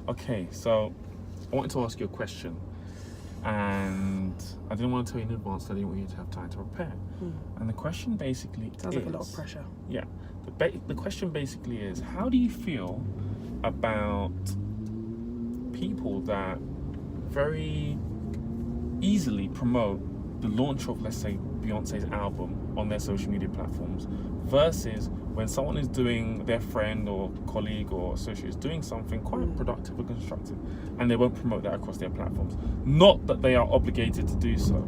Okay, so I wanted to ask you a question, and I didn't want to tell you in advance. I didn't want you to have time to prepare. And the question basically Sounds like a lot of pressure. Yeah, the question basically is, how do you feel about people that very easily promote the launch of, let's say, Beyonce's album on their social media platforms, versus when someone is doing, their friend or colleague or associate is doing something quite productive or constructive, and they won't promote that across their platforms? Not that they are obligated to do so,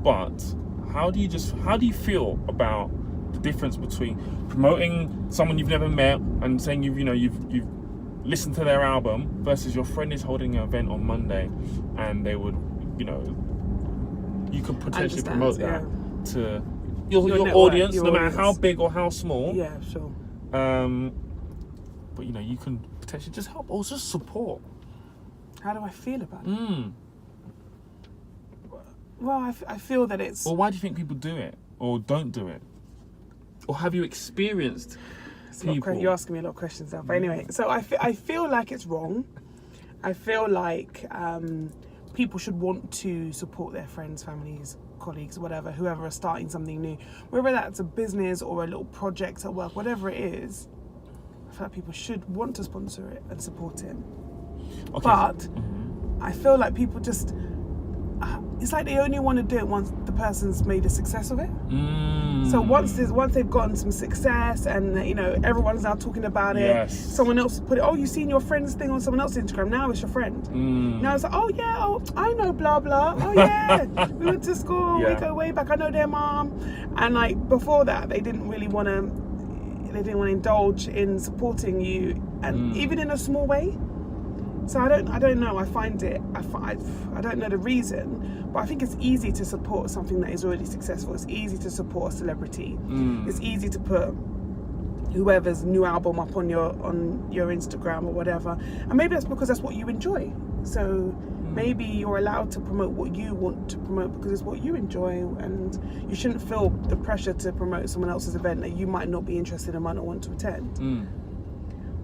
but how do you feel about the difference between promoting someone you've never met and saying you've listened to their album, versus your friend is holding an event on Monday and they would, you could potentially promote that to your audience, no matter how big or how small. Yeah, sure. But you can potentially just help or just support. How do I feel about it? Well, I feel that it's... Or why do you think people do it or don't do it? Or have you experienced people? You're asking me a lot of questions now. But anyway, so I feel like it's wrong. I feel like people should want to support their friends, families, colleagues, whatever, whoever are starting something new. Whether that's a business or a little project at work, whatever it is, I feel like people should want to sponsor it and support it. Okay. But I feel like people just... it's like they only want to do it once the person's made a success of it. So once they've gotten some success and everyone's now talking about it, someone else put it, oh, you've seen your friend's thing on someone else's Instagram, now it's your friend. Now it's like, oh yeah, I know blah blah, oh yeah, we went to school, we go way back, I know their mom. And like before that, they didn't want to indulge in supporting you, and even in a small way. So I don't know. I find it. I don't know the reason, but I think it's easy to support something that is already successful. It's easy to support a celebrity. It's easy to put whoever's new album up on your Instagram or whatever. And maybe that's because that's what you enjoy. So maybe you're allowed to promote what you want to promote because it's what you enjoy, and you shouldn't feel the pressure to promote someone else's event that you might not be interested in, might not want to attend.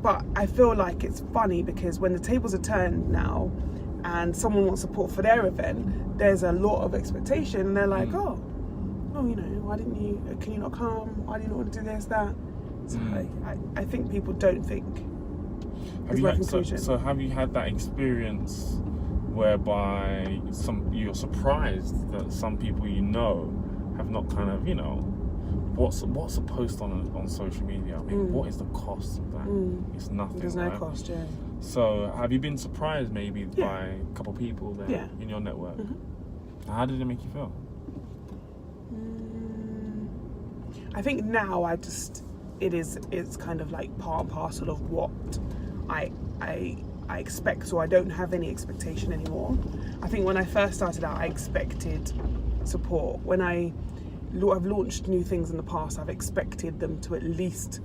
But I feel like it's funny because when the tables are turned now and someone wants support for their event, there's a lot of expectation, and they're like, oh, why can you not come? Why do you not want to do this, that? So I think people don't think. So have you had that experience whereby you're surprised that some people have not kind of, what's a post on social media? I mean, what is the cost of that? It's nothing. There's no cost, yeah. So have you been surprised maybe by a couple of people there in your network? How did it make you feel? I think now it's kind of like part and parcel of what I expect, so I don't have any expectation anymore. I think when I first started out, I expected support. When I've launched new things in the past, I've expected them to at least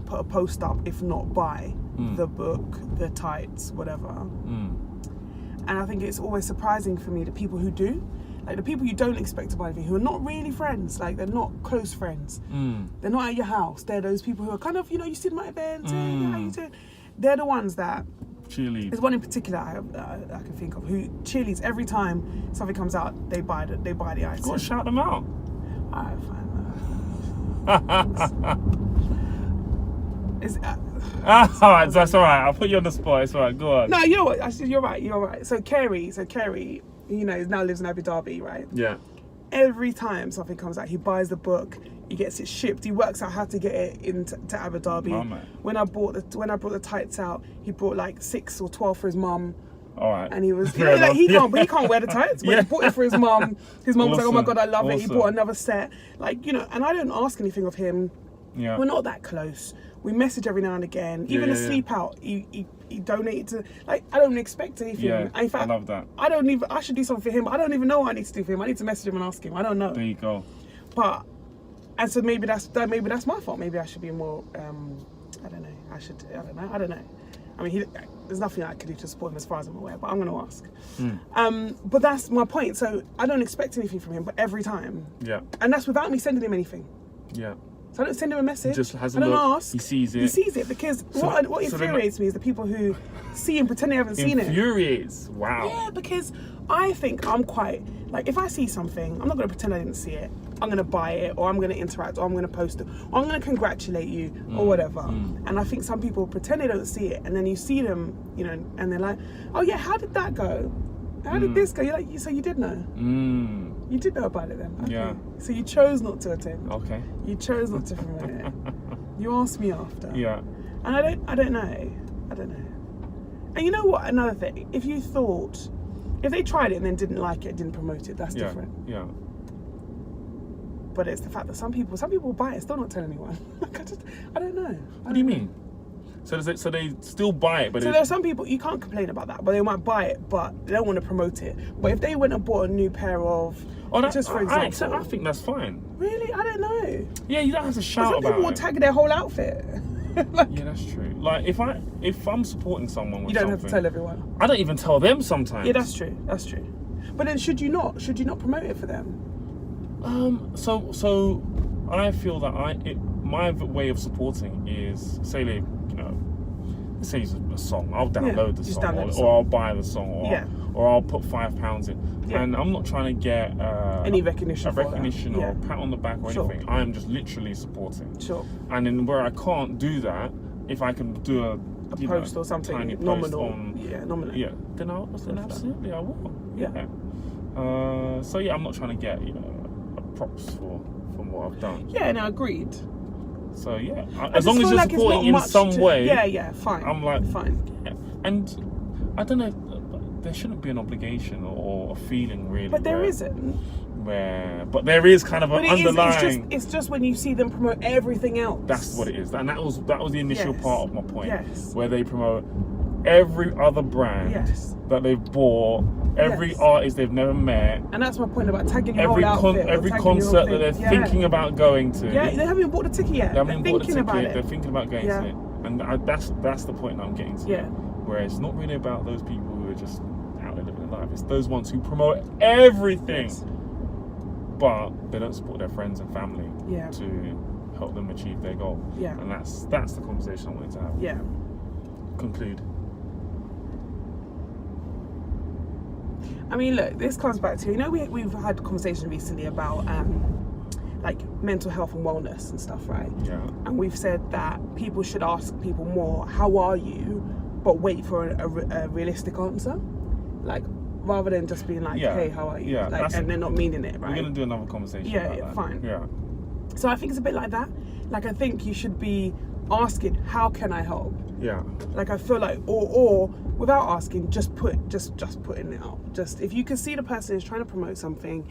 put a post up, if not buy the book, the tights, whatever. And I think it's always surprising for me the people who do. Like the people you don't expect to buy anything, who are not really friends, like they're not close friends. They're not at your house. They're those people who are kind of, you see my event, hey, how you doing? They're the ones that cheerlead. There's one in particular I can think of who cheerleads every time something comes out. They buy the item. Go and shout them out. I find that. Alright, that's alright. I'll put you on the spot. It's alright. Go on. No, you know what? You're right. So Kerry, now lives in Abu Dhabi, right? Yeah. Every time something comes out, he buys the book. He gets it shipped. He works out how to get it into Abu Dhabi. Oh, man. When I brought the tights out, he brought like 6 or 12 for his mum. All right. And he was he can't wear the tights, but he bought it for his mum. His mum was like, oh my god, I love it. He bought another set. And I don't ask anything of him. Yeah. We're not that close. We message every now and again. Even a sleep out, he donated to, I don't expect anything. Yeah, in fact, I love that. I should do something for him. I don't even know what I need to do for him. I need to message him and ask him. I don't know. There you go. And so maybe that's my fault. Maybe I should be more, I don't know. I mean, there's nothing I could do to support him as far as I'm aware, but I'm going to ask. But that's my point. So I don't expect anything from him, but every time. Yeah. And that's without me sending him anything. Yeah. So I don't send him a message. He just has a I don't look. ask. He sees it. He sees it because what infuriates me is the people who see and pretend they haven't seen it. Infuriates. Wow. Yeah, because I think I'm quite like, if I see something, I'm not going to pretend I didn't see it. I'm going to buy it, or I'm going to interact, or I'm going to post it, or I'm going to congratulate you, or whatever. And I think some people pretend they don't see it, and then you see them, you know, and they're like, oh yeah, how did that go? How did this go? You're like, so you did know. You did know about it then. Okay. Yeah. So you chose not to attend. Okay. You chose not to promote it. You asked me after. Yeah. And I don't know. And you know what? Another thing, if they tried it and then didn't like it, didn't promote it, that's different. Yeah. But it's the fact that some people buy it, still not tell anyone. Like, I don't know. What do you mean? So they still buy it, but so there are some people, you can't complain about that, but they might buy it, but they don't want to promote it. But if they went and bought a new pair of, just for example, I think that's fine. Really, I don't know. Yeah, you don't have to shout some about people will it. tag their whole outfit. Like, yeah, that's true. Like if I'm supporting someone with you don't something, have to tell everyone. I don't even tell them sometimes. Yeah, that's true. But then should you not promote it for them? So I feel that my way of supporting is, say they, say it's a song, I'll download the song, or I'll buy the song, or I'll put £5 in, and I'm not trying to get any recognition, or a pat on the back or anything. I'm just literally supporting. Sure. And then where I can't do that, if I can do a post or something tiny nominal, nominal, then absolutely I will. Yeah. So I'm not trying to get props for what I've done. Yeah, no, agreed. So as long as you're supporting in some way. Fine. I'm like fine. Yeah. And I don't know. There shouldn't be an obligation or a feeling really. But there isn't. But there is kind of an underlying. It's just when you see them promote everything else. That's what it is, and that was the initial part of my point. Yes. Where they promote every other brand that they've bought, every artist they've never met, and that's my point about tagging your whole outfit, every concert that they're thinking about going to. Yeah, they haven't even bought the ticket yet. They haven't bought the ticket. They're thinking about going to it, and that's the point I'm getting to. Yeah. Where it's not really about those people who are just out there living their life. It's those ones who promote everything, but they don't support their friends and family to help them achieve their goal. Yeah. And that's the conversation I wanted to have. Yeah. Conclude. I mean, look, this comes back to, we've had conversations recently about like mental health and wellness and stuff, right? Yeah. And we've said that people should ask people more, how are you? But wait for a realistic answer. Like, rather than just being like, hey, how are you? Yeah, like, and they're not meaning it, right? We're going to do another conversation about that. Fine. Yeah. So I think it's a bit like that. Like, I think you should be asking, how can I help? Yeah. Like, I feel like, or without asking, just putting it out. Just, if you can see the person is trying to promote something,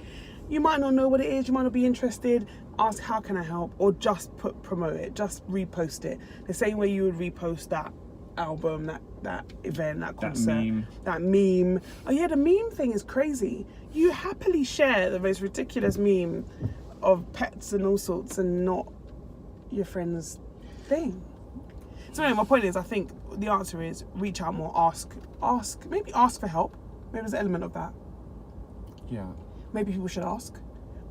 you might not know what it is, you might not be interested, ask, how can I help? Or just promote it, just repost it. The same way you would repost that album, that event, that concert, that meme. Oh yeah, the meme thing is crazy. You happily share the most ridiculous meme of pets and all sorts and not your friend's thing. So anyway, my point is, I think the answer is reach out more, ask, maybe ask for help. Maybe there's an element of that. Yeah. Maybe people should ask,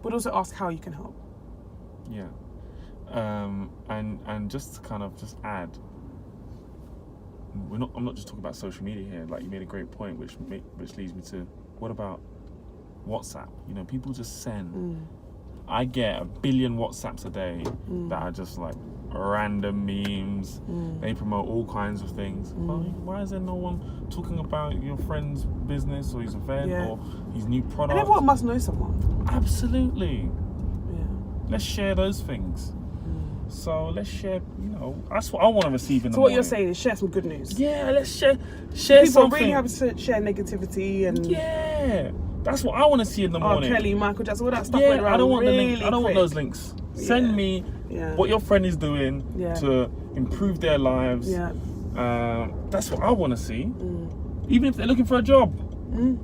but also ask how you can help. Yeah. And just to kind of just add, I'm not just talking about social media here. Like, you made a great point, which leads me to, what about WhatsApp? People just send. I get 1 billion WhatsApps a day that are just like random memes. They promote all kinds of things. Why is there no one talking about your friend's business or his event or his new product? And everyone must know someone. Absolutely. Yeah. Let's share those things. So let's share, that's what I want to receive in the morning. So what you're saying is share some good news. Yeah, let's share people something. People really happy to share negativity and... Yeah, that's what I want to see in the morning. Kelly, Michael Jackson, all that stuff went around. I don't want really the link. I don't want those links. Send me what your friend is doing to improve their lives. Yeah. That's what I want to see. Even if they're looking for a job.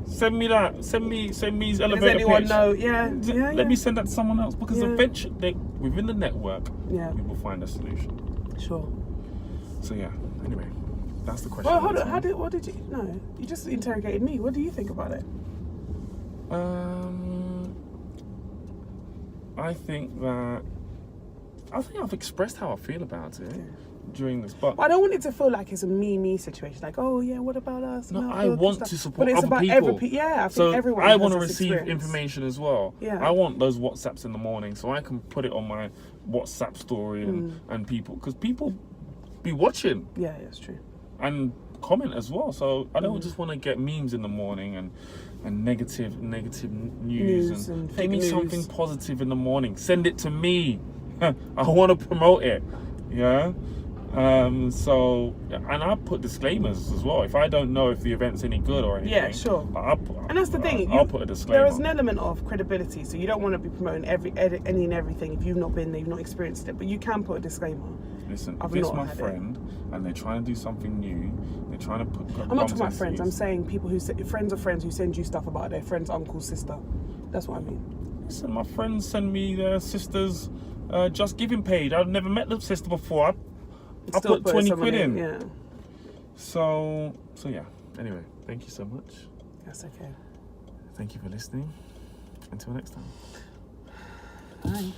Send me that. Send me his elevator pitch. Does anyone know? Let me send that to someone else, because eventually, within the network, we will find a solution. Sure. So anyway, that's the question. Well, hold on. What did you? No, you just interrogated me. What do you think about it? I think that I think I've expressed how I feel about it during this, but I don't want it to feel like it's a me situation. Like, oh yeah, what about us? no, Milk, I milk and want stuff. to support But it's other about people. I think So everyone. I has want to this receive experience. information as well. Yeah. I want those WhatsApps in the morning so I can put it on my WhatsApp story and people, because people be watching Yeah, that's true. and comment as well. So I don't just want to get memes in the morning and negative news And give fake me news. something positive in the morning. Send it to me. I want to promote it. Yeah. So, and I put disclaimers as well. If I don't know if the event's any good or anything, Yeah, sure. And that's the thing. I'll put a disclaimer. There is an element of credibility, so you don't want to be promoting any and everything if you've not been there, you've not experienced it. But you can put a disclaimer. Listen, I've if it's not my had friend and they're trying to do something new, they're trying to put. I'm not talking about friends. I'm saying people friends of friends who send you stuff about their friend's uncle's sister. That's what I mean. Listen, my friends send me their sister's Just Giving page. I've never met the sister before. I put 20 quid in. Yeah. So yeah. Anyway, thank you so much. That's okay. Thank you for listening. Until next time. Bye.